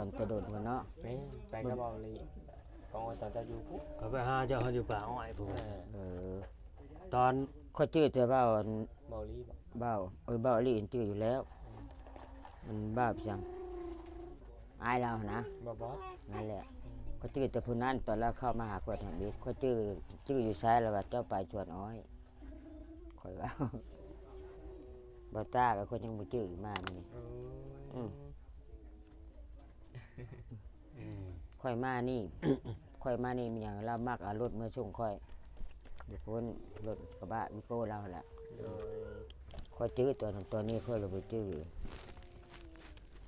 ตอนจะโดดหัวเนาะแม่ไปกระบอกเลยกองตอนจะอยู่ปุ๊บ ก็ไปหาเจ้าเขาอยู่ป่าอ้อยพุ่น เออ ตอน ข้อยจื้อแต่เบ้า เบาลีบ่ เบ้าเบ้าลี่จื้ออยู่แล้ว มันบ้าไปจังอายเรานะ บ่บอส นั่นแหละข้อยจื้อแต่ผู้นั้นตอนแรกเข้ามาหาข้อยแห่งนี้ข้อยจื้ออยู่ซ้ายแล้วว่าเจ้าไปชวนอ้อยข้อยว่า บ่ต้าก็คนยังบ่จื้อมานี่ อืม อืม ค่อยมานี่ ค่อยมานี่มันอย่างเรามักเอารถมาส่งค่อยเดี๋ยวพ้นรถกระบะวิโก้เราแหละ โดย ค่อยจื้อตัวนั้นตัวนี้ค่อยเราไปจื้อ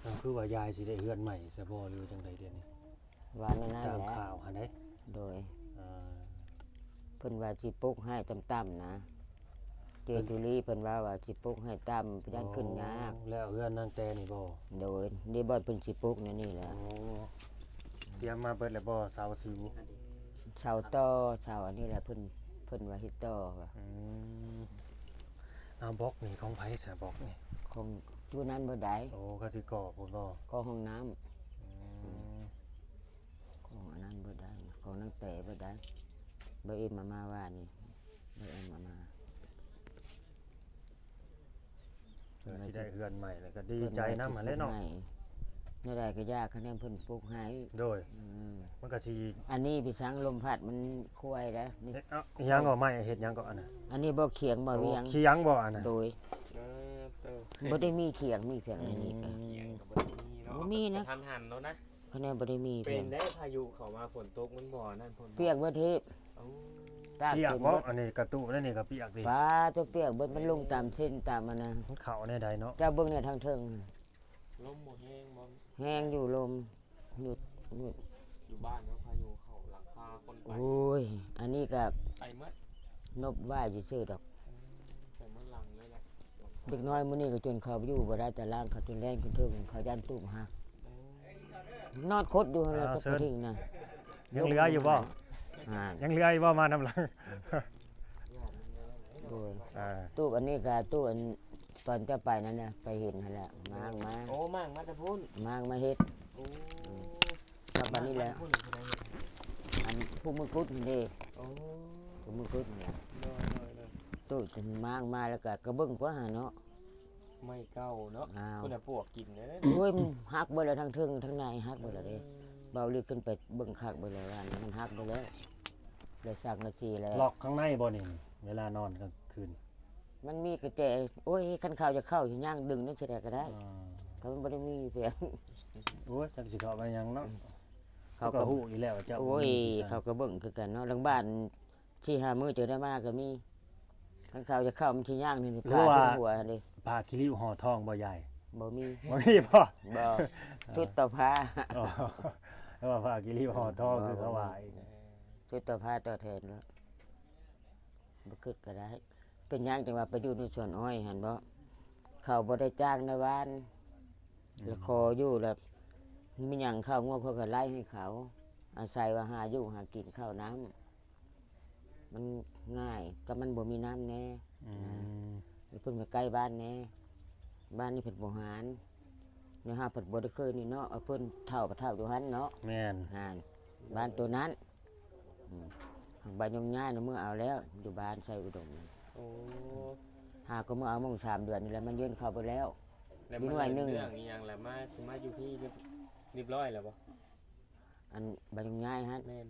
ก็คือว่ายายสิได้เฮือนใหม่ซะบ่หรือจังไดเดี๋ยวนี้ ว่านั่น ตาม แหละ ข่าวหั่นเด้ โดย อ่า เพิ่นว่าสิปลุกให้ต่ำๆนะเจตุลีเพิ่นว่าสิปลุกให้ต่ำยังขึ้นยาก แล้วเฮือนนางแต่นี่บ่ โดยนี่บ่เพิ่นสิปลุกนี่แหละ โอ้เตรียมมาเบิดแล้วบ่เสาสิว เสาต่อเสาอันนี้แหละเพิ่นว่าเฮ็ดต่อว่า อืมเอาบล็อกนี่ของไผซะบล็อกนี่ คงอยู่นั้นบ่ได้ โอ้ก็สิก่อพุ่นบ่ ก็ห้องน้ำ อืม ของอันนั้นบ่ได้นะของนังแต่บ่ได้บ่เอ็มมาว่านี่บ่เอ็มมา เพื่อสิได้เฮือนใหม่แล้วก็ดีใจนำหั่นแหละเนาะ นี่ได้ก็ยากคะแนนเพิ่นปลูกให้ โดย อืม มันก็สิ อันนี้พี่สังลมพัดมันคุ้ยแล้วนี่ เอ๊ะเอ้าอิหยังก็ไม่เฮ็ดหยังก็อันน่ะ อันนี้บ่เขียงบ่เวียง โอ้เคียงบ่อันน่ะ โดย เติม บ่ได้มีเขียงมีเพียงในนี้ก็ เขียงกับบ่มีเนาะ บ่มีนะ ทันหันแล้วนะ คะแนนบ่ได้มี เป็ เพีย น ง ได้พายุเข้ามาฝนตกมันบ่อนั่นฝน เปียกเบิดเทพ เอ้า ตาก เปียก เป็น บ่ เบิด อันนี้กระตุนั่นนี่ก็เปียกดิ ฟ้าตัวเปียกเบิดมันลงตามเส้นตามอันน่ะ มันเข้าในใดเนาะ เจ้าเบิ่งเนี่ยทางเทิง ลมหมดแห้งบ่ แห้งอยู่ลมหยุด อยู่บ้านเนาะพายุเข้าหลังคาคนไป โอ้ยอันนี้ก็ ไปหมด นบว่าซื่อๆดอก ใส่มันหลังเลยแหละ เด็กน้อยมื้อนี้ก็จนเขาอยู่บ่ได้แต่ล่างเขาจนแรงขึ้นเทิงเขายันตุ้มหักนอนคดอยู่หั่นแหละก็บ่ทิ้งนะ ยังเหลืออยู่บ่ อ่า ยังเหลืออยู่บ่มาน้ำหลัง โดย อ่า ตู้อันนี้ก็ตู้อันตอนจะไปนั่นน่ะไปเห็นหั่นแหละมางมา โอ้มั่งมาแต่พุ่น มางมาเฮ็ด โอ้ กับบัดนี้แหล้ว พุ่นเท่าไหร่ อันผู้มือกุดนี่เด้ โอ้ ผู้มือกุดนี่แหละ เลย ตู้จนมางมาแล้วก็กระเบื้องกว่าหาเนาะ ไม่เก้าเนาะ อ้าว พุ่นน่ะปวกกินเด้อ โอ้ยมันหักเบิดแล้วทั้งเทิงทั้งในหักเบิดแล้วเด้เบาลีขึ้นไปเบิ่งคักเบิดแล้วอันมันหักไปแล้วเลยสักนาทีแล้ว ล็อกข้างในบ่นี่เวลานอนกลางคืน มันมีกระแจโอ้ยคันข่าวจะเข้าสิย่างดึงนั่นสิได้ก็ได้ อ่า เขามันบ่ได้มีเพียง โอ้ยจักสิเข้าไปหยังเนาะ เขา ก็ ก็ ฮู้อยู่แล้วว่าเจ้า โอ้ย บ่มี เขาก็เบิ่งคือกันเนาะหลังบ้านที่หามื้อเจอได้มาก็มีคันข่าวจะเข้ามันสิย่างนี่พาที่หัวหั่นดิ ผ้าคิริวห่อทองบ่ใหญ่ บ่มี บ่มีบ่ บ่ชุดต่อผ้า อ๋อแล้วว่าผ้าคิริวห่อทองคือเขาว่าอีก ชุดต่อผ้าต่อแทนแล้วบ่คิดก็ได้ เป็นหยังจังว่าไปอยู่ในสวนอ้อยหั่นบ่เขาบ่ได้จ้างในบ้านแล้วขออยู่แล้วมีหยังเข้างัวเพิ่นก็ไล่ให้เขา อาศัยว่าหาอยู่หากินข้าวน้ำมันง่ายก็มันบ่มีน้ำแน่ อืม แล้วเพิ่นมาใกล้บ้านแน่บ้านนี้เพิ่นบ่หารเนื้อหาเพิ่นบ่ได้เคยนี่เนาะเอาเพิ่นเฒ่าบ่เฒ่าอยู่หั่นเนาะ แม่น หารบ้านตัวนั้นทางบ้านยงง่ายนะเมื่อเอาแล้วอยู่บ้านใส่อุดมนั่น โอ้ หาก็เมื่อเอามง3 เดือนนี่แหล้วมันยื่นเข้าไปแล้ว แล้ว มี มัน หน่วยหนึ่ง เรื่องอีหยังแหละมาสิมาอยู่ที่เรียบร้อยแล้วบ่ อันบ้านยงง่ายฮะ แม่น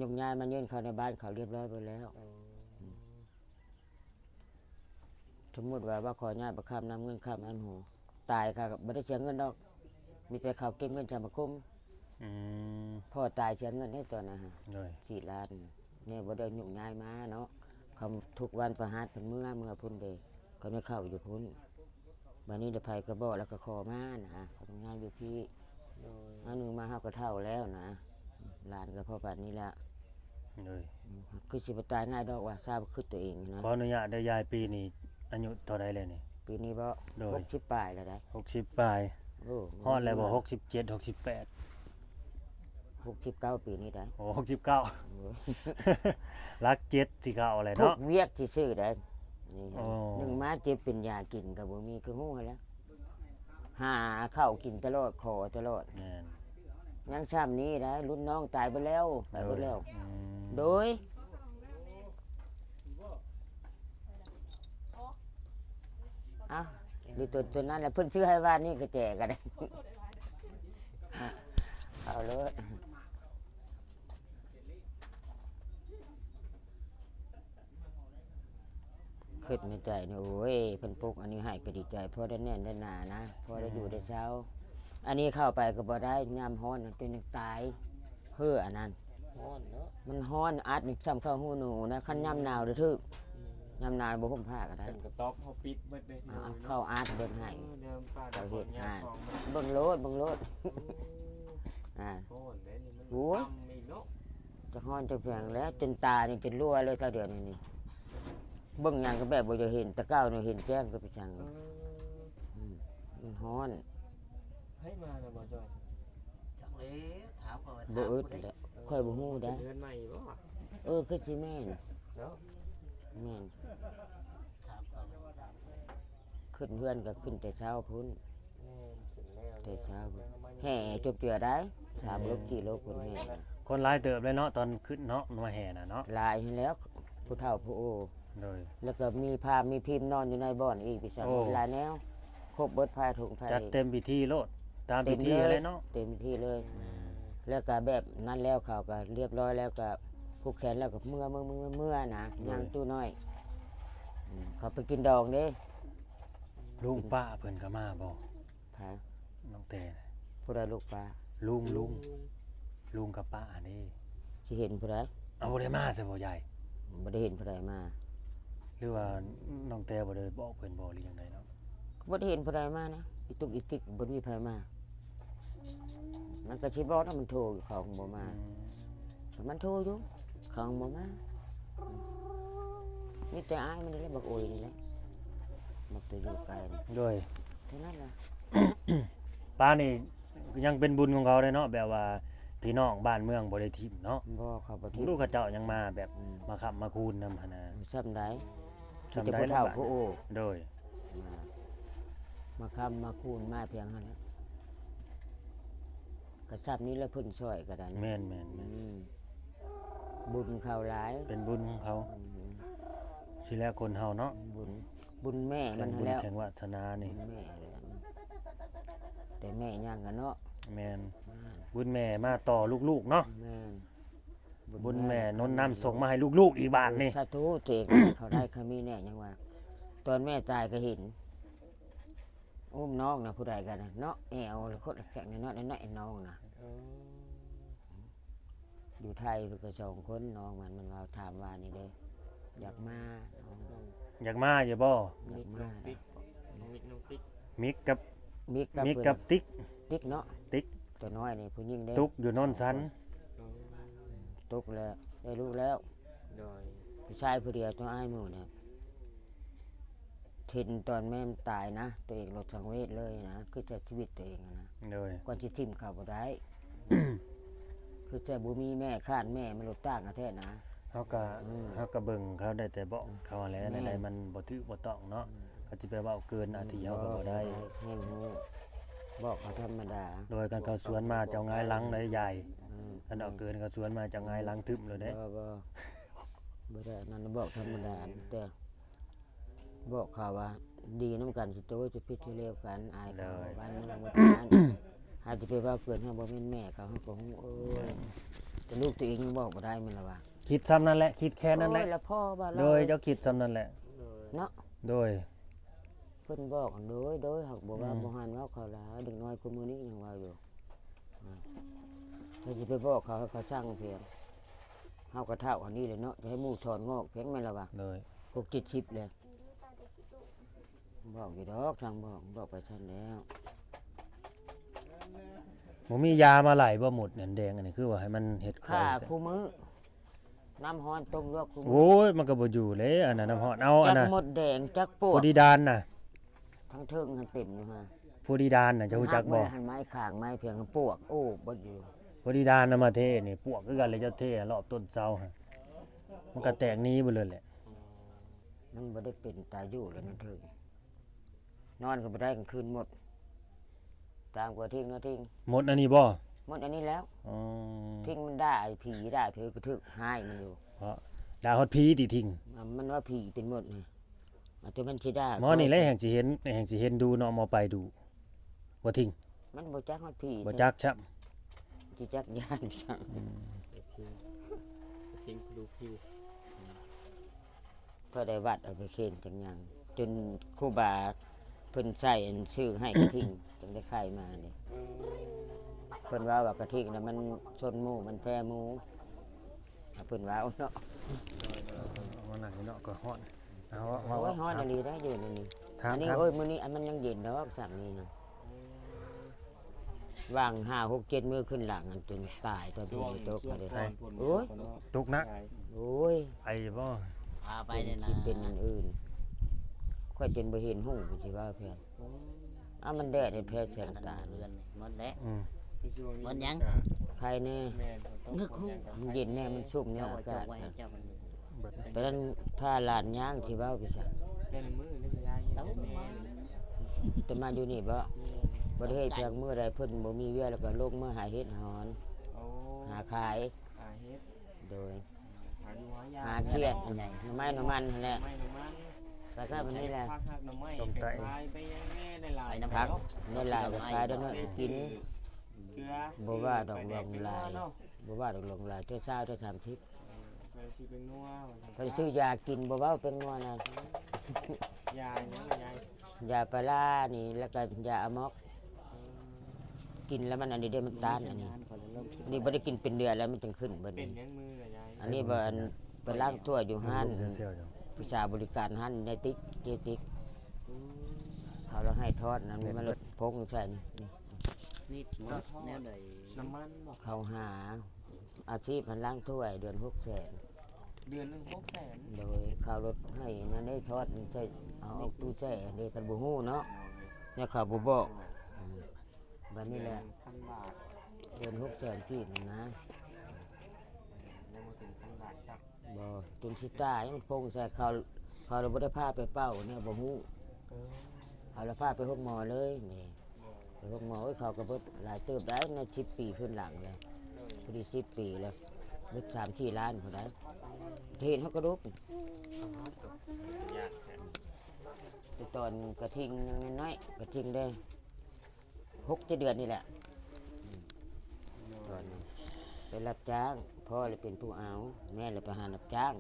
ยงง่ายมันยื่นเข้าในบ้านเขาเรียบร้อยไปแล้ว โอ้ สมมุติว่าขอญาติประคำนำเงินค้ำอันหูตายค่ะบ่ได้เสียเงินดอก มีแต่เขาเก็บเงินสมาคม อืม พ่อตายเสียเงินให้ตอนนะฮะ เลย 4 ล้านเนี่ยบ่ได้ยุ่งง่ายมาเนาะเขาทุกวันประหารเพิ่นเมื่อพุ่นเด้เขาไม่เข้าอยู่พุ่นบัดนี้ได้ไผก็บอกแล้วก็ขอมานะเขาต้องง่ายอยู่พี่ โดย อันนึงมาเฮาก็เฒ่าแล้วนะหลานก็พอปานนี้ละ เลย คือสิบ่ตายง่ายดอกว่าทราบคือตัวเองนะ ขออนุญาตได้ยายปีนี้อายุเท่าใดแล้วนี่ ปีนี้บ่ โดย 60ปลายแล้วได้ 60ปลาย โอ้ ฮอดแล้วบ่67 68 69ปีนี้ได้ โอ้69รัก7ที่เขาอะไร ทุก เนาะ เวียกซื่อๆได้นี่ โอ้ ฮะหนึ่งมาเจ็บเป็นยากินก็บ่มีคือฮู้หั้นแหล้ว หาข้าวกินตลอดขอตลอด แม่น ยังซ้ำนี้ได้รุ่นน้องตายไปแล้วตายไปแล้ว อืม โดยเอาดูตัวนั้นแหละเพิ่นชื่อให้ว่านี่ก็แจกกันได้ เอาเลยขึ้นในใจเนี่ยโอ้ยเพิ่นปลุกอันนี้ให้ก็ดีใจเพราะได้แน่นได้หนานะเพราะได้อยู่ได้เช้า อันนี้เข้าไปก็บ่ได้ยามฮ้อนจนตายเพื่ออันนั้น ฮ้อนเนาะ มันฮ้อนอัดนี่ซ้ำเข้าหูหนูนะคันยามหนาวเด้อทึกยามหนาวบ่ห่มผ้าก็ได้ เพิ่นก็ตอกเฮาปิดเบิดเลย เอาเข้าอัดเบิ่งให้ เดิมป้าดาวคนยาสองมัน เบิ่งโลดเบิ่งโลดอ่า ฮ้อนเลยนี่มัน โอ้ย ต่ำอีกเนาะ จะฮ้อนจะเพียงแล้วจนตานี่จนรั่วเลยเท่าเดียวนี่เบิ่งหยังก็แบบบ่จะเห็นแต่เก้านี่เห็นแจ้งก็ไปจังมันฮ้อน ให้มาแล้วบ่จอย จักเลยถามก่อน บ่อึดแหละค่อยบ่ฮู้ได้ เดือนใหม่บ่ คือสิแม่น เนาะ แม่น ถามก่อน ขึ้นเฮือนก็ขึ้นแต่เช้าพุ่น ขึ้นแล้ว แต่เช้าพุ่นแห่จบเจือได้3โล4โลพุ่นแห่น่ะ คนหลายเติบเลยเนาะตอนขึ้นเนาะมาแห่น่ะเนาะ หลายให้แล้วผู้เฒ่าผู้โอ โดย แล้วก็มีภาพมีพิมพ์นอนอยู่ในบ่อนอีกพี่สัง โอ้ หลายแนวครบเบิดพายถุงพาย จัดเต็มพิธีโลดตามพิธีเลยเนาะ เต็มที่เลย แล้วก็แบบนั้นแล้วเขาก็เรียบร้อยแล้วก็ผูกแขนแล้วก็เมื่อนะย่างตู้น้อยเขาไปกินดองเด้ ลุงป้าเพิ่นก็มาบ่ พา น้องแต่ ผู้ใดลูกปลา ลุงกับป้าอันนี้ สิเห็นผู้ใด เอาบ่ได้มาซะบ่ใหญ่ บ่ได้เห็นผู้ใดมา หรือว่าน้องแต่บ่ได้บอกเพิ่นบ่หรือจังไดเนาะ บ่ได้เห็นผู้ใดมานะอีตุกอีติกบ่มีไผมามันก็สิบอกว่ามันโทรอยู่เขาคงบ่มา แต่มันโทรอยู่เขาคงบ่มามีแต่อ้ายมันนี่แหละบักโอยนี่แหละบักตัวอยู่ไกลนี่ โดย เท่านั้นล่ะ ป้านี่ยังเป็นบุญของเขาเลยเนาะแบบว่าพี่น้องบ้านเมืองบ่ได้ทิ่มเนาะ บ่เขาบ่ทิ่ม ลูกเขาเจ้ายังมาแบบ อืม มาขับมาคูนนำหั่นน่ะ ซ้ำได้มี จำ แต่ ได้ ผู้ แล้ว เฒ่า บัด ผู้โอ โดย มาคำมาคูณมาเพียงเท่านั้นกระซับนี้แล้วเพิ่นช่วยก็ได้นะ แม่น อืมบุญเขาหลาย เป็นบุญของเขา อืม สิแล้วคนเฮาเนาะ บุญแม่มั เป็น น หั้ บุ น ญ แล้ว แข่งวาสนา บุ นี่ ญแม่เลยอันนั้นแต่แม่ย่างกันเนาะ แม่น แม่น บุญแม่มาต่อลูกๆเนาะ แม่น บุญแม่นนน้ำส่งมาให้ลูกๆอีกบาทนี่ สาธุตัวเองเขาได้เขามีแน่ยังว่า ตอนแม่ตายก็เห็นอุ้มน้องนะผู้ใดกันนะเนาะแอวแล้วคนแข็งเนาะนั่นไอ้น้องนะ อยู่ไทยเพิ่นก็สองคนน้องมันว่าถามว่านี่เด้อยากมาน้อง อยากมาอยู่บ่ อยากมาได้ น้องติ๊ก มิกกับ มิก มิก เพิ่น กับติ๊ก ติ๊กเนาะ ติ๊ก ตัวน้อยนี่ผู้หญิงเด้ ตุ๊กอยู่โนนสัน ตุกแล้วได้ลูกแล้ว โดย ผู้ชายผู้เดียวตัวอ้ายหมู่เนี่ยทินตอนแม่มันตายนะ ตัวเองลดสังเวชเลยนะคือจะชีวิตตัวเองอะนะ โดย ก่อนสิทิ่มเขาบ่ได้ คือจะบ่มีแม่คาดแม่มันลดต่างกันแท้นะ เฮาก็ อืม เฮาก็เบิ่งเขาได้แต่บอกเขาแหล้ว แม่น ใดๆมันบ่ถือบ่ต้องเนาะก็สิไปเว้าเกินอาที่เฮาก็บ่ได้ แห้งหูบอกเขาธรรมดา โดยกันเขาสวนมาเจ้าง่ายหลังเลยใหญ่ อืม อันเอาเกินเขาสวนมาเจ้าง่ายหลังทึมเลยเด้ บ่ได้นั่นบอกธรรมดาแต่บอกเขาว่าดีน้ำกันสิโตจะพิดที่เลวกันอายเขาบ้านเมืองบ่ทานหาจะไปว่าเกินเฮาบ่แม่นแม่เขาเฮาก็ฮู้แต่ลูกตัวเองยังบอกบ่ได้มันล่ะว่า คิดซ้ำนั่นแหละคิดแค่นั้นแหละ โอ้ยแล้วพ่อว่าเรา โดยเจ้าคิดซ้ำนั่นแหละ เนาะ โดย เพิ่นบอกโดยหักบ่ว่า อืม บ่หันว่าเขาหลายเด็กน้อยคนมื้อนี้ยังว่าอยู่ถ้าสิไปบอกเขาให้เขาช่างเพียงเฮาก็เท่าอันนี้เลยเนาะจะให้หมู่สอนงอกเพียงแม่นล่ะว่า โดย 6 70เลยบอกอยู่ดอกทางบอกไปซั่นแล้ว บ่มียามาไหลบ่หมดเนี่ยแดงอันนี้คือว่าให้มันเฮ็ดไข้ ค่าคู่มื้อน้ำฮ้อนต้มลวกคู่มื้ โอ้ยมันก็บ่อยู่เลยอันนั้นน้ำฮอดเอาอั จั น ก น่ะ หมดแดงจักปว ฟู ด ดีดานน่ะ ทั้งเทิงทั้งเต็มอยู่ฮะ ฟูดีดานน่ะเจะรู้จักบ่ หันไม้ข้างไม้เพียงปวกโอ้บ่อยู่ ฟูดีดานน่ะมาเทนี่พวกคือกันเลยเจ้าเทรอบต้นเสาหั่นมันก็แตกหนี้ไปเลยแหละ มันบ่ได้เป็นตาอยู่แล้วนั่นเถิงนอนก็บ่ได้กลางคืนหมด ตามกว่าทิ้งก็ทิ้ง หมดอันนี้บ่ หมดอันนี้แล้ว อ๋อ ทิ้งมันได้ผีได้เธอกระทึกหายมันอยู่ เพราะดาฮอดผีติทิ้ง มันว่าผีเป็นหมดนี่อาจจะมันสิได้ หมอนี่แหละแห่งสิเห็นดูเนาะหมอไปดูบ่ทิ้ง มันบ่จักฮอดผี บ่จักช้ำ สิจักย่านสั่ง ไปทิ้งดูผิว ก็ได้วัดเอาไปเข็นจังหยังจนครูบาเพิ่นใส่อันชื่อให้กระทิงจังได้ไข่มานี่เพิ่นว่ากระทิงแล้วมันชนหมู่มันแพ้หมู่เพิ่นว่าเอาเนาะ เอานั่นนี่เนาะก็ฮ้อนเอา โอ้ยฮ้อนอีหลีได้อยู่ในนี้ ถาม อันนี้ ถาม โอ้ยมื้อนี้อันมันยังเย็นดอกซ้ํนี้นะวาง5 6 7มื้อขึ้นหลังอันจนตายตัวนี้ตกมาได้ โอ้ย ตกหนัก โอ้ย ไอ้บ่ พาไปเนี่ยนะ สิเป็นอันอื่นค่อยจนบ่เห็นหุ่งพุ่นสิว่าเพิ่นมันแดดให้แพ้แสงตา เรือนหมดแล้ว อืม มันยัง ใครแน่ แม่ต้องคนยังกับ มันเย็นแน่มันชุ่มเนี่ย เจ้า อา ไว้ กาศ เจ้ามัน เบิด ไปนั้นผ้าลานย่างสิเว้าพี่ซะ เป็นมือนี่สิยายเห็นแม่ แต่มาอยู่นี่บ่ได้เฮ็ดเพียงมื้อใดเพิ่นบ่มีเวียแล้วก็ลงมาหาเฮ็ดหอน โอ้ หาขาย เฮ็ด โดย หาดูหายา หาเครียดหน่อไม้หน่อมันนั่นแหละ ไม่น้ำมัน แต่ก็มันนี่แหละ พักหักน้ำไม้ไปขายไปยังแม่ได้หลาย พักนี่หลายก็ขายได้น้อยกิน เกลือ บ่ว่าดอกลงลายบ่ว่าดอกลงลายเท่า20เท่า30 ไปสิเป็นนัว เพิ่นซื้อยากินบ่เว้าเป็นงัวน่ะ ยาเนี่ยยาย ยาปลาร้านี่แล้วก็ยาอะม็อกกินแล้วมันอันนี้ได้มันต้านอันนี้นี่บ่ได้กินเป็นเดือนแล้วมันจึงขึ้นเบิด เป็น นี่ ยังมือเลยยาย อันนี้บ่อันไปล้างถ้วยอยู่ห้าน เสียวๆอยู่ ผู้ชาบริการห้านในติ๊กเจติ๊กเขาเราให้ทอดนั้นมันลดพงใช่นี่ นี่หมดแนวใด น้ำมันบอก เขาหาอาชีพพันล้างถ้วยเดือน600,000 เดือนหนึ่ง600,000 โดยเขาลดให้นั่นได้ทอดมันใช่เอาออกตู้แช่เด้กันบ่ฮู้เนาะเนี่ยเขาบ่บอกบัดนี้แหละ 1,000 บาท เดือน600,000กีบนะ ยังมาถึง1,000 บาทชัก บ่จนสิตายมันพงใส่เขาเราบ่ได้พาไปเป้าเนี่ยบ่ฮู้ เออ เอาละพาไปห้องหมอเลยนี่ไปห้องหมอเขาก็เบิดหลายเติบได้ใน10 ปีขึ้นหลังเลยพอดี10 ปีแล้วเบิด3-4 ล้านพอได้เห็นเขาก็ลุก ยากแท้ แต่ตอนกระทิงยังน้อยๆกระทิงได้6-7 เดือนนี่แหละตอนนั้นไปรับจ้างพ่อเลยเป็นผู้เอาแม่เลยไปหารับจ้าง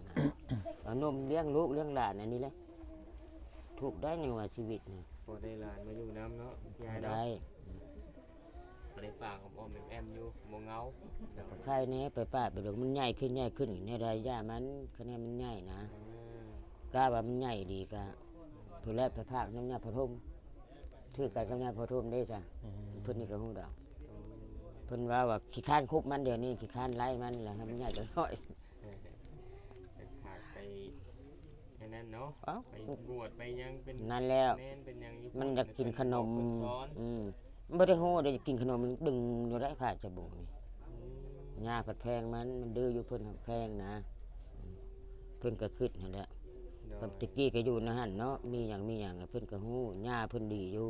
เอานมเลี้ยงลูกเลี้ยงหลานอันนี้แหละถูกได้ในว่าชีวิตนี่ พอได้หลานมาอยู่น้ำเนาะยายเนาะ ได้ บ่ได้ปากของออมแอมอยู่บ่เงา ใครเนี่ยไปป้าไปดอกมันใหญ่ขึ้นในรายย่ามันคะแนนมันใหญ่นะกล้าว่ามันใหญ่ดีกะผู้แรกไปภาคน้ำยาพระทมถือกันกับยาพระทมได้จ้ะเพิ่นนี่ก็ฮู้ดอกเพิ่นว่าขี้ข้านคุบมันเดี๋ยวนี้ขี้ข้านไล่มันแหละให้มันใหญ่จังน้อย ไปผากไปแค่นั้นเนาะ เอ้า ไปบวชไปยังเป็น นั่นแล้ว แน่นเป็นยังอยู่ มันอยากกินขนม เพิ่นสอน มันบ่ได้ฮู้ได้กินขนมมันดึงอยู่ได้ผ่าจะบุงนี่ยาผัดแพงมันดื้ออยู่เพิ่นหักแพงนะเพิ่นก็คิดนั่นแหละ กับตะกี้ก็อยู่นะหั่นเนาะมีหยังเพิ่นก็ฮู้ย่าเพิ่นดีอยู่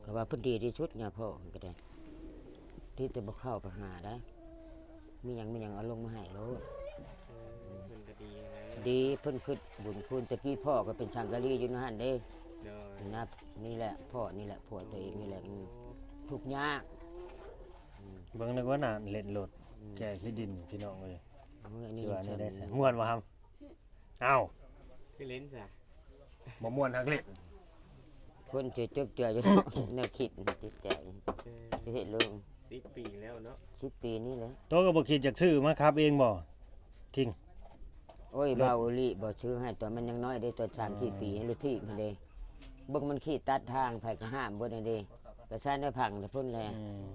ก็ว่าเพิ่นดีที่สุดย่าพ่อก็ได้ที่แต่บ่เข้าไปหาได้มีหยังเอาลงมาให้โลด เพิ่นก็ดีนะ ดีเพิ่นคิดบุญคุณตะกี้พ่อก็เป็นสังกะรีอยู่นะหั่นเด้ เด้อ นับนี่แหละพ่อนี่แหละผัวตัวเองนี่แหละทุกข์ยาก เบิ่งนึกว่าน่ะเล่นรถแก่ขี้ดินพี่น้องเอ้ย เอาอันนี้ สิว่า ฉั ได้ซะม่วนบ่ครับอ้าว คือเล่นซะ บ่ม่วนฮักเล่น คนเจืออยู่ แนวคิดจิตใจสิเฮ็ดลง 10 ปีแล้วเนาะ 10 ปีนี่แหละ โตก็บ่คิดจักซื้อมาขับเองบ่ทิ้ง โอ้ยเบาอีหลีบ่ซื้อให้ตอนมันยังน้อยได้ตอน3-4 ปีให้รู้ที่มันเด้เบิ่งมันขี่ตัดทางไผก็ห้ามเบิดนั่นเด้ก็ใช้ได้พังแต่พุ่นแล อืม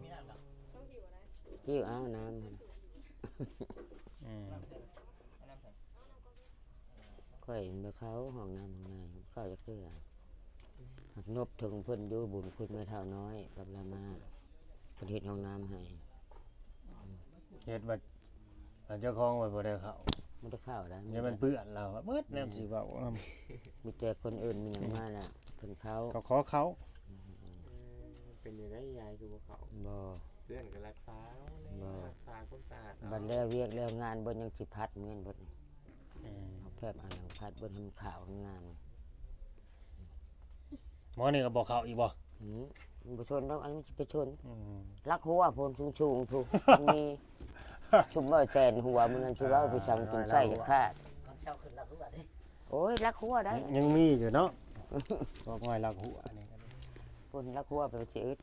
หิวเอาน้ำ อืม ค่อยเมื่อเขาห้องน้ำห้องในเข้าจะเกลือหักนบถึงเพิ่นอยู่บุญคุณไม่เท่าน้อยกับละมาประเทศห้องน้ำให้ เฮ็ดว่าอันเจ้าของไว้บ่ได้เข้า ไม่ได้เข้าแล้ว อย่ามันเปื้อนเราเบิดแนวสิเว้านํ มีแต่คนอื่นมีอย่างมาแล้วเพิ่นเขา ก็ขอเขา ต เป็นอยู่ได้ยายคือบ่เขา บ่ เพื่อนก็รักษารักษาความสะอาด บัดแล้วเวียกแล้วงานเบิ่นยังสิพัดเหมือนเบิด อืม เอาแคบเอาหยังพัดเบิ่นให้มันขาวงาม หมอนี่ก็บอกเขาอีกบ่ มันบ่ชนดอกอันนี้มันสิไปชน อืม ลักหัวโพนสูงๆพูมีชุบบ่แซนหัวมันนั่นสิเว้าไปสั่งจนไส้จะขาด ก่อนเช้าขึ้นแล้วคือว่าเด้ โอ้ยลักหัวได้ ยังมีอยู่เนาะบอกง่อยลักหัวนี่ก็ พุ่นลักหัวไปสิอึด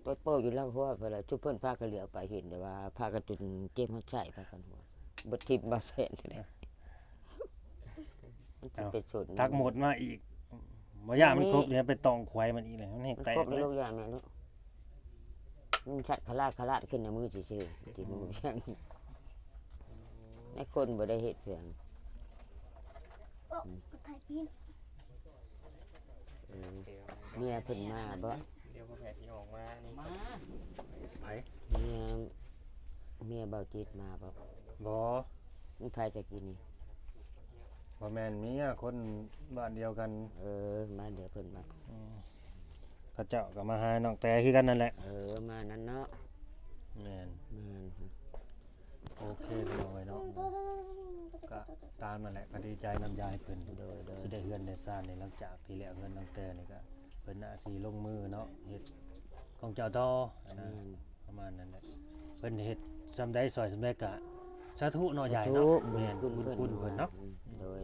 ตัวโป้อยู่ลักหัวไปแล้วจุเพิ่นพากันเหลือไปเห็นแต่ว่าพากันจนเจ็บหัวใจพากันหัวบ่ทิ่มบ่แซนได้มันสิไปชน ทักหมดมาอีกบ่ย่ามันครบเนี่ยไปตองควายมันอีกเลยมันแหก มัน แตก ครบ เล แล้ว ย ลูกยาแม่ลูกมันชัดขลาดขึ้นในมือซื่อๆที่มือเพียงในคนบ่ได้เฮ็ดเพียง ถ่ายพี่ เมียเพิ่นมาบ่ เดี๋ยวพ่อแพทย์สิออกมานี่ มา ไผ เมียเบาจิตมาบ่ บ่ มันไผจะกินนี่ บ่แม่นเมียคนบ้านเดียวกัน มาเดี๋ยวเพิ่นมา เขาเจ้าก็มาหาน้องแต่คือกันนั่นแหละ มานั้นเนาะ แม่น แม่น โอเคพี่น้องไว้เนาะก็ตามนั่นแหละก็ดีใจนำยายเพิ่น โดย สิได้เฮือนได้ซ่านในหลังจากที่แล้วเงินน้องแต่นี่ก็เพิ่นน่าสิลงมือเนาะเฮ็ดของเจ้าต่ออัน แม่ นั้น น ประมาณนั้นแหละเพิ่นเฮ็ดซำใดซอยซำใดก็สาธุเนาะยาย ทุ เนาะ ก แม่น บุญ บุญคุณเพิ่นเนาะ โดย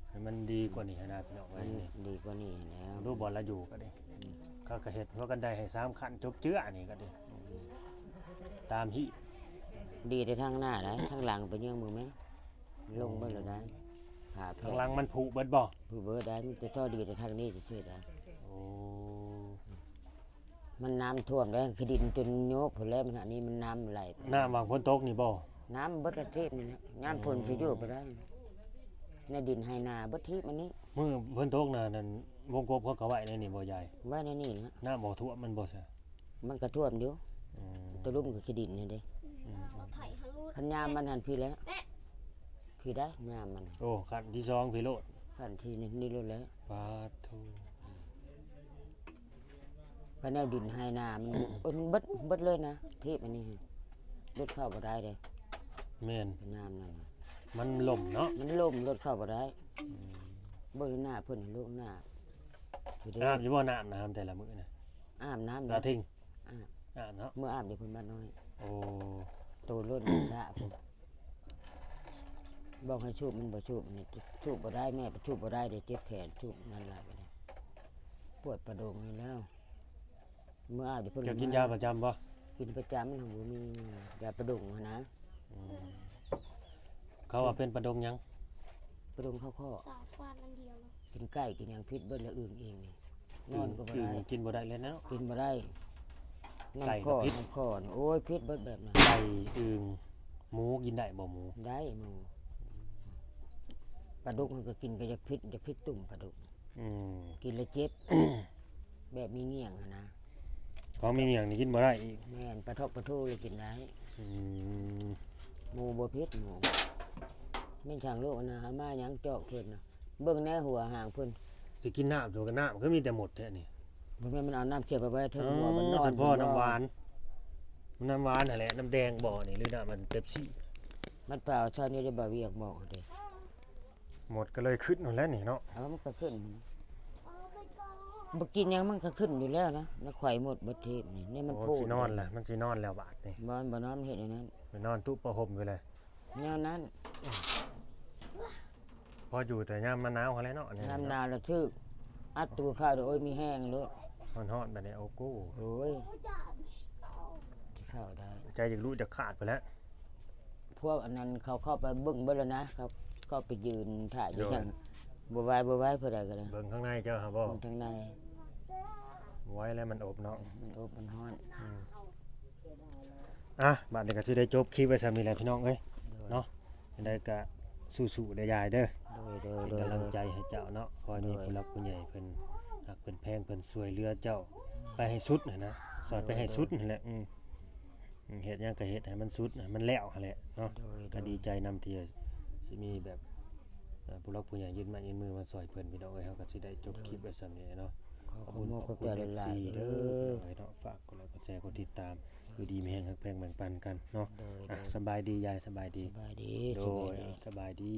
ให้มันดีกว่านี้ให้ได้พี่น้อง มั ไว้ น นี่ ดีกว่านี้แล้ว รูปบ่ละอยู่ก็ดีเขาก็เฮ็ดว่ากันได้ให้3ขั้นจบเจื้อนี่ก็ดีตามหิ ดีแต่ทางหน้าได้ทางหลังไปยังมือไหมลงเบิ่แล้วได้ผ่าแผล ข้างหลังมันผุเบิดบ่ ผู้เบิดได้มันจะต่อดีแต่ทางนี้ซื่อๆได้ โอ้ มันน้ำท่วมแล้วคือดินจนโยกพุ่นแล้วมันอันนี้มันน้ำไหลไป น้ำวางฝนตกนี่บ่ น้ำเบิดประเทศนี่แหละน้ำฝนสิอยู่ไปได้ในดินไฮนาเบิดทิพย์อันนี้ มื้อฝนตกน่ะนั่นวงกบเขาก็ไว้ในนี่บ่ใหญ่ ไว้ในนี่นะ น้ำบ่ท่วมมันบ่ซะ มันก็ท่วมอยู่ อืม ตะลุ่มก็คือดินนี่เด้ ถ่ายฮัลโหล คันยามมันหันพี่แล้วพี่ได้ยามมัน โอ้ขั้นที่สองพี่โลด ขันที่นี่รู้แล้ว ปาทู ก็แนวดินไฮนามันมันเบิดเลยนะทิพย์อันนี้รถเข้าบ่ได้เลย แม่น คันยามนั่นน่ะ มันล่มเนาะ มันล่มรถเข้าบ่ได้เบิ่งหน้าเพิ่นลูกหน้าคือเด้ อาบอยู่บ่น้ำนะครับแต่ละมื้อน่ะ อาบน้ำ ตาทิ้ง อาบ อาบเนาะ เมื่ออาบเดี๋ยวเพิ่นบ้านน้อย โอ้ โตรถชะผมบอกให้ชูบมันบ่ชูบนี่ชูบบ่ได้แม่ไปชูบบ่ได้เดี๋ยวเจ็บแขนชูบนั่นหลายก็ได้ปวดประดงนี่แล้ว เมื่ออาบเดี๋ยวเพิ่น จะกินยาประจำบ่ กินประจำมันบ่มียาประดงหั้นนะ อืมเขาว่าเป็นประดงหยัง ประดงเข้าข้อ สาวฟาดนั่นเดียวเลย กินไก่กินหยังพิษเบิดแล้วอึ่งเองนี่นอนก็บ่ได้ กินบ่ได้เลยเนาะ กินบ่ได้ ไก่ น้ำ ก็ ข้อ พิษ น้ำข้อนี่โอ้ยพิษเบิดแบบนั้น ไก่อึ่งหมูกินได้บ่หมู ได้หมูปลาดุกมันก็กินก็จะพิษตุ่มปลาดุก อืม กินแล้วเจ็บ แบบมีเงี่ยงอะนะ ของมีอย่างนี่กินบ่ได้อีก แม่นปลาทอกปลาทูเลยกินได้ อืม หมูบ่พิษหมูแม่นช่างโลกอะนะหามาหยังเจาะเพิ่นน่ะเบิ่งแน่หัวหางเพิ่น สิกินน้ำตัวกันน้ำก็มีแต่หมดแท้นี่ บ่แม่นมันเอาน้ำเคี่ยวไปไว้เทิง อ๋ หัวมันน อ อน สันพ่อน้ำหวานน้ำหวานนั่นแหละน้ำแดงบ่อนี่หรือน้ำมันเป๊ปซี่ มันเปล่าเช้านี้ได้บ่เวียกบอกเด้ หมดก็เลยขึ้นนั่นแหละนี่เนาะ เอามันก็ขึ้นบ่กินหยังมันก็ขึ้นอยู่แล้วนะแล้วไข่หมดเบิดเทปนี่นี่มัน โอ้ โพูด สินอนล่ะมันสินอนแล้วบาดนี่ บ่นอนเฮ็ดอย่างนั้น ไปนอนตุประห่มอยู่เลย แนวนั้น พออยู่แต่ยามมะนาวเขาแล้วเนาะนี่ น้ำนาแล้วทึกอัดตัวข้าวเดี๋ยวโอ้ยมีแห้งโลด ฮอนๆแบบนี้โอ้โก้ โอ้ยที่เข้าได้ ใจอยากรู้จะขาดไปแล้ว พวกอันนั้นเขาเข้าไปเบิ่งเบิดแล้วนะครับก็ไปยืนถ่ายอยู่อย่างบ่ไหวเพื่อใดก็เลย เบิ่งข้างในเจ้าครับบ่ เบิ่งทางใน ไว้แล้วมันอบเนาะ มันอบมันฮ้อน อ่ะบัดนี้ก็สิได้จบคลิปไว้ซำนี้แหละพี่น้องเอ้ย โดย เนาะ ได้ก็สู้ๆได้ยายเด้อ โดย เป็นกำลังใจให้เจ้าเนาะคอยมีผู้รักผู้ใหญ่เพิ่นหักเพิ่นแพงเพิ่นช่วยเหลือเจ้าไปให้สุดน่ะนะสอนไปให้สุดนั่นแหละเฮ็ดหยังก็เฮ็ดให้มันสุดให้มันแล้วหั่นแหละเนาะ ก็ดีใจนำที่สิมีแบบผู้รักผู้ใหญ่ยืนไม้ยืนมือมาซอยเพิ่นพี่น้องเอ้ยเฮาก็สิได้จบคลิปไว้ซำนี้เนาะ ขอ ขอบ ข คุ อบ ณ คุณขอบ คุ ใจ ณ หลาย FC ๆ เด้ เด้ อ อ ไว้เนาะฝากกดไลค์กดแชร์กดติดตามอยู่ดีมีแห่งฮักแพงแบ่งปันกันเนาะ โดย อ่ะสบายดียายสบายดี สบายดี โด สบาย ย ดี สบายดี